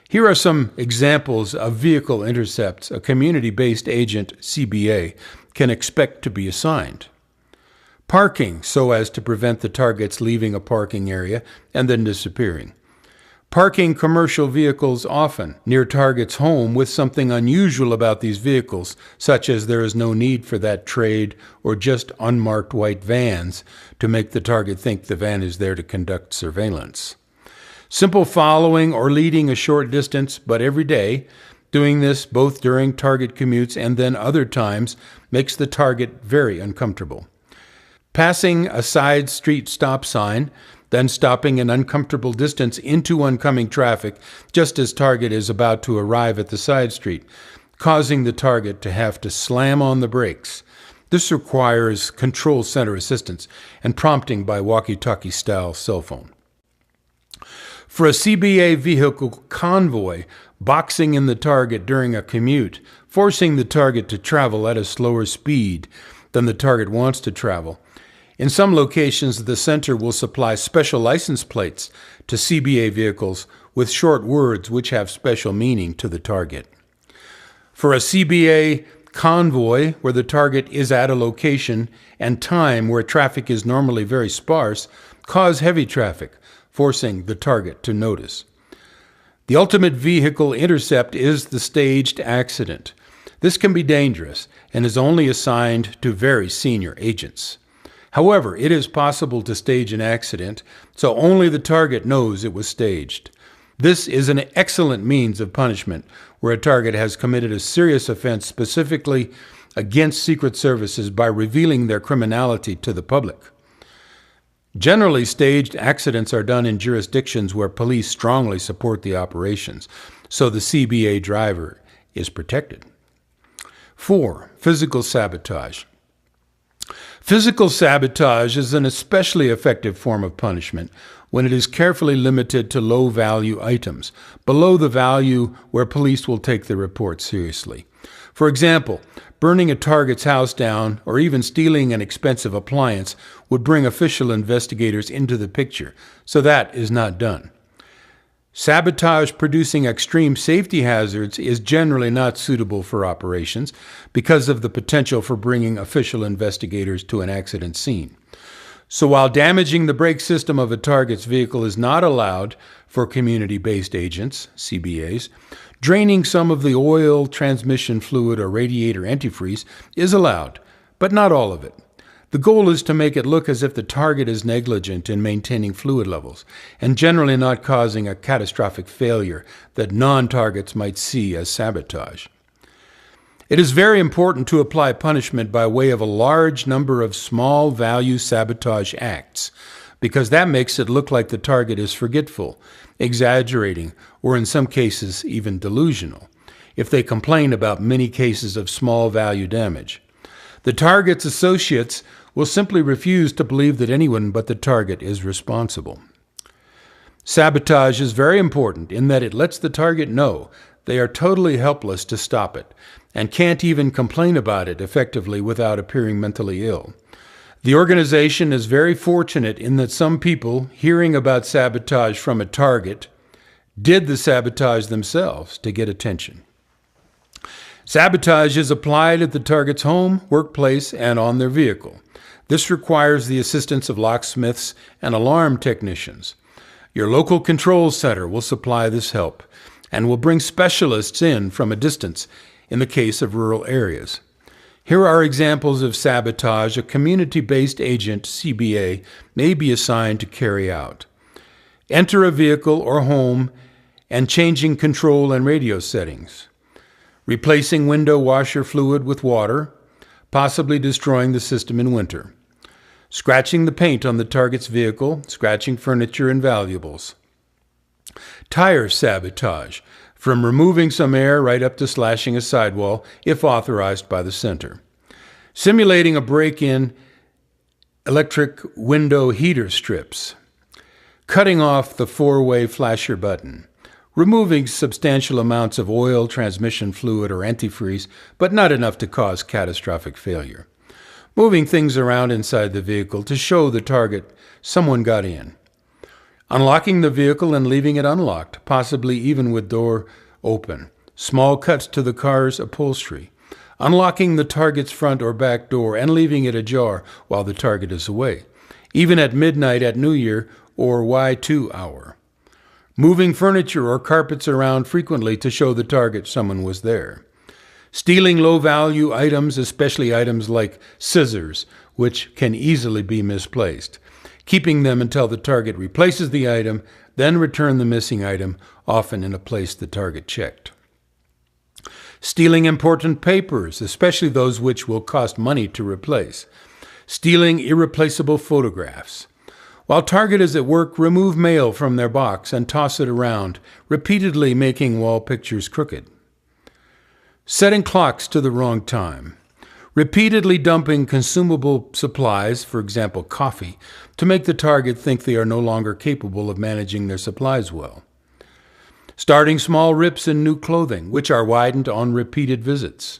Here are some examples of vehicle intercepts a community-based agent, CBA, can expect to be assigned. Parking so as to prevent the targets leaving a parking area and then disappearing. Parking commercial vehicles often near target's home with something unusual about these vehicles, such as there is no need for that trade or just unmarked white vans to make the target think the van is there to conduct surveillance. Simple following or leading a short distance, but every day, doing this both during target commutes and then other times makes the target very uncomfortable. Passing a side street stop sign, then stopping an uncomfortable distance into oncoming traffic just as target is about to arrive at the side street, causing the target to have to slam on the brakes. This requires control center assistance and prompting by walkie-talkie style cell phone. For a CBA vehicle convoy, boxing in the target during a commute, forcing the target to travel at a slower speed than the target wants to travel. In some locations, the center will supply special license plates to CBA vehicles with short words which have special meaning to the target. For a CBA convoy, where the target is at a location and time where traffic is normally very sparse, cause heavy traffic, forcing the target to notice. The ultimate vehicle intercept is the staged accident. This can be dangerous and is only assigned to very senior agents. However, it is possible to stage an accident, so only the target knows it was staged. This is an excellent means of punishment where a target has committed a serious offense specifically against secret services by revealing their criminality to the public. Generally, staged accidents are done in jurisdictions where police strongly support the operations, so the CBA driver is protected. 4. Physical sabotage. Physical sabotage is an especially effective form of punishment when it is carefully limited to low-value items, below the value where police will take the report seriously. For example, burning a target's house down or even stealing an expensive appliance would bring official investigators into the picture, so that is not done. Sabotage producing extreme safety hazards is generally not suitable for operations because of the potential for bringing official investigators to an accident scene. So while damaging the brake system of a target's vehicle is not allowed for community-based agents, CBAs, draining some of the oil, transmission fluid, or radiator antifreeze is allowed, but not all of it. The goal is to make it look as if the target is negligent in maintaining fluid levels and generally not causing a catastrophic failure that non-targets might see as sabotage. It is very important to apply punishment by way of a large number of small-value sabotage acts, because that makes it look like the target is forgetful, exaggerating, or in some cases even delusional, if they complain about many cases of small-value damage. The target's associates will simply refuse to believe that anyone but the target is responsible. Sabotage is very important in that it lets the target know they are totally helpless to stop it and can't even complain about it effectively without appearing mentally ill. The organization is very fortunate in that some people, hearing about sabotage from a target, did the sabotage themselves to get attention. Sabotage is applied at the target's home, workplace, and on their vehicle. This requires the assistance of locksmiths and alarm technicians. Your local control center will supply this help and will bring specialists in from a distance in the case of rural areas. Here are examples of sabotage a community-based agent, CBA, may be assigned to carry out. Enter a vehicle or home and changing control and radio settings. Replacing window washer fluid with water, possibly destroying the system in winter. Scratching the paint on the target's vehicle, scratching furniture and valuables. Tire sabotage, from removing some air right up to slashing a sidewall, if authorized by the center. Simulating a break-in, electric window heater strips. Cutting off the four-way flasher button. Removing substantial amounts of oil, transmission fluid, or antifreeze, but not enough to cause catastrophic failure. Moving things around inside the vehicle to show the target someone got in. Unlocking the vehicle and leaving it unlocked, possibly even with door open. Small cuts to the car's upholstery. Unlocking the target's front or back door and leaving it ajar while the target is away, even at midnight at New Year or Y2 hour. Moving furniture or carpets around frequently to show the target someone was there. Stealing low-value items, especially items like scissors, which can easily be misplaced. Keeping them until the target replaces the item, then return the missing item, often in a place the target checked. Stealing important papers, especially those which will cost money to replace. Stealing irreplaceable photographs. While target is at work, remove mail from their box and toss it around, repeatedly making wall pictures crooked. Setting clocks to the wrong time. Repeatedly dumping consumable supplies, for example coffee, to make the target think they are no longer capable of managing their supplies well. Starting small rips in new clothing, which are widened on repeated visits.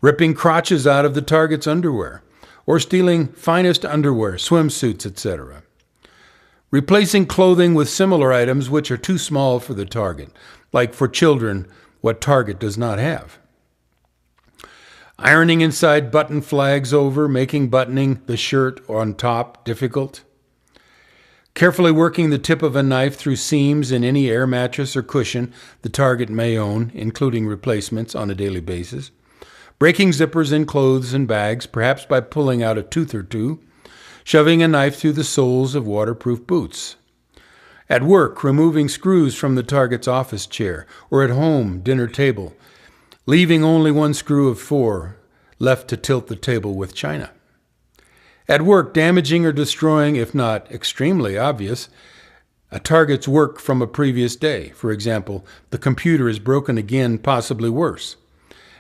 Ripping crotches out of the target's underwear, or stealing finest underwear, swimsuits, etc. Replacing clothing with similar items which are too small for the target, like for children, what target does not have. Ironing inside button flags over, making buttoning the shirt on top difficult. Carefully working the tip of a knife through seams in any air mattress or cushion the target may own, including replacements on a daily basis. Breaking zippers in clothes and bags, perhaps by pulling out a tooth or two. Shoving a knife through the soles of waterproof boots. At work, removing screws from the target's office chair, or at home, dinner table, leaving only one screw of 4 left to tilt the table with china. At work, damaging or destroying, if not extremely obvious, a target's work from a previous day. For example, the computer is broken again, possibly worse.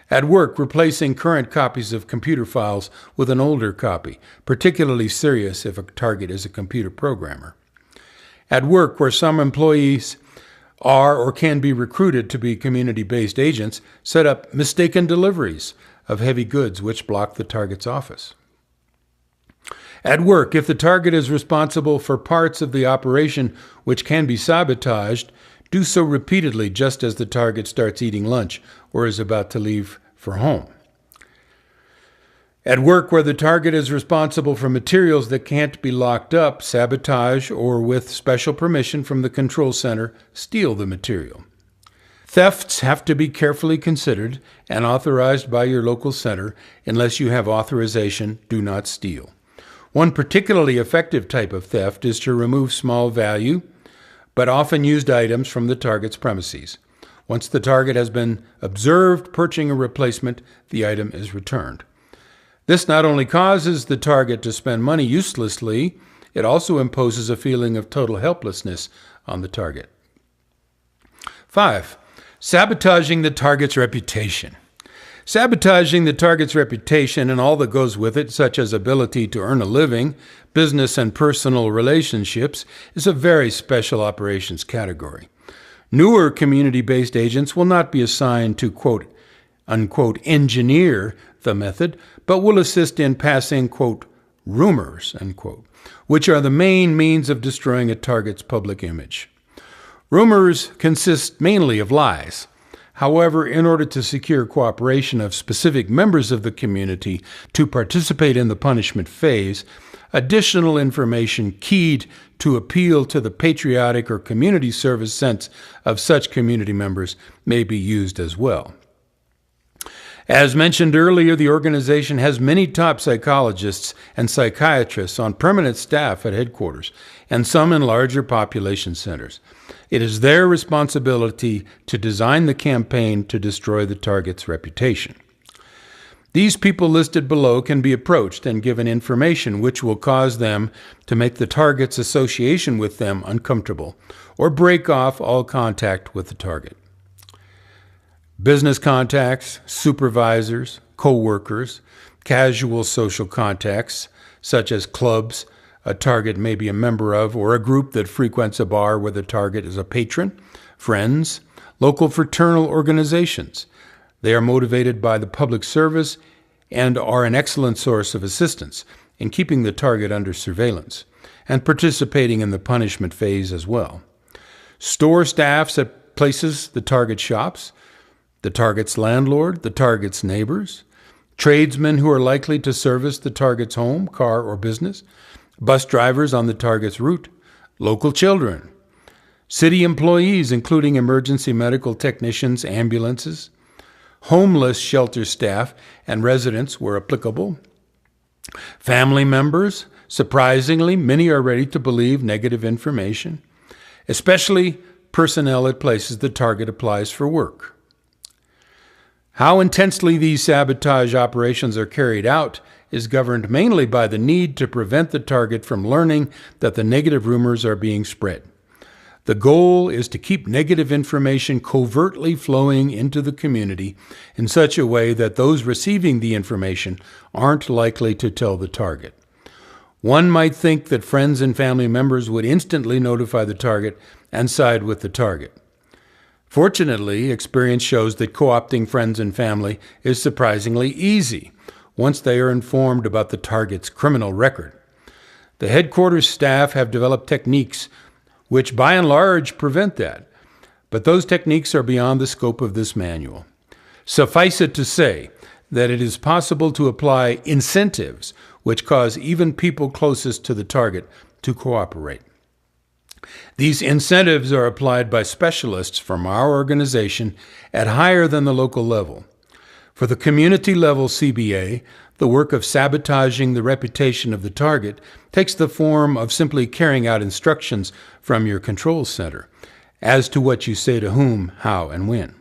At work, replacing current copies of computer files with an older copy, particularly serious if a target is a computer programmer. At work, where some employees are or can be recruited to be community-based agents, set up mistaken deliveries of heavy goods which block the target's office. At work, if the target is responsible for parts of the operation which can be sabotaged, do so repeatedly just as the target starts eating lunch or is about to leave for home. At work, where the target is responsible for materials that can't be locked up, sabotage, or with special permission from the control center, steal the material. Thefts have to be carefully considered and authorized by your local center. Unless you have authorization, do not steal. One particularly effective type of theft is to remove small value, but often used items from the target's premises. Once the target has been observed purchasing a replacement, the item is returned. This not only causes the target to spend money uselessly, it also imposes a feeling of total helplessness on the target. 5. Sabotaging the target's reputation. Sabotaging the target's reputation and all that goes with it, such as ability to earn a living, business and personal relationships, is a very special operations category. Newer community-based agents will not be assigned to, quote, unquote, engineer the method, but will assist in passing, quote, rumors, unquote, which are the main means of destroying a target's public image. Rumors consist mainly of lies. However, in order to secure cooperation of specific members of the community to participate in the punishment phase, additional information keyed to appeal to the patriotic or community service sense of such community members may be used as well. As mentioned earlier, the organization has many top psychologists and psychiatrists on permanent staff at headquarters, and some in larger population centers. It is their responsibility to design the campaign to destroy the target's reputation. These people listed below can be approached and given information which will cause them to make the target's association with them uncomfortable or break off all contact with the target. Business contacts, supervisors, co-workers, casual social contacts, such as clubs a target may be a member of, or a group that frequents a bar where the target is a patron, friends, local fraternal organizations. They are motivated by the public service and are an excellent source of assistance in keeping the target under surveillance. and participating in the punishment phase as well. Store staffs at places the target shops, the target's landlord, the target's neighbors, tradesmen who are likely to service the target's home, car, or business, bus drivers on the target's route, local children, city employees, including emergency medical technicians, ambulances, homeless shelter staff and residents where applicable, family members. Surprisingly, many are ready to believe negative information, especially personnel at places the target applies for work. How intensely these sabotage operations are carried out is governed mainly by the need to prevent the target from learning that the negative rumors are being spread. The goal is to keep negative information covertly flowing into the community in such a way that those receiving the information aren't likely to tell the target. One might think that friends and family members would instantly notify the target and side with the target. Fortunately, experience shows that co-opting friends and family is surprisingly easy once they are informed about the target's criminal record. The headquarters staff have developed techniques which by and large prevent that, but those techniques are beyond the scope of this manual. Suffice it to say that it is possible to apply incentives which cause even people closest to the target to cooperate. These incentives are applied by specialists from our organization at higher than the local level. For the community-level CBA, the work of sabotaging the reputation of the target takes the form of simply carrying out instructions from your control center as to what you say to whom, how, and when.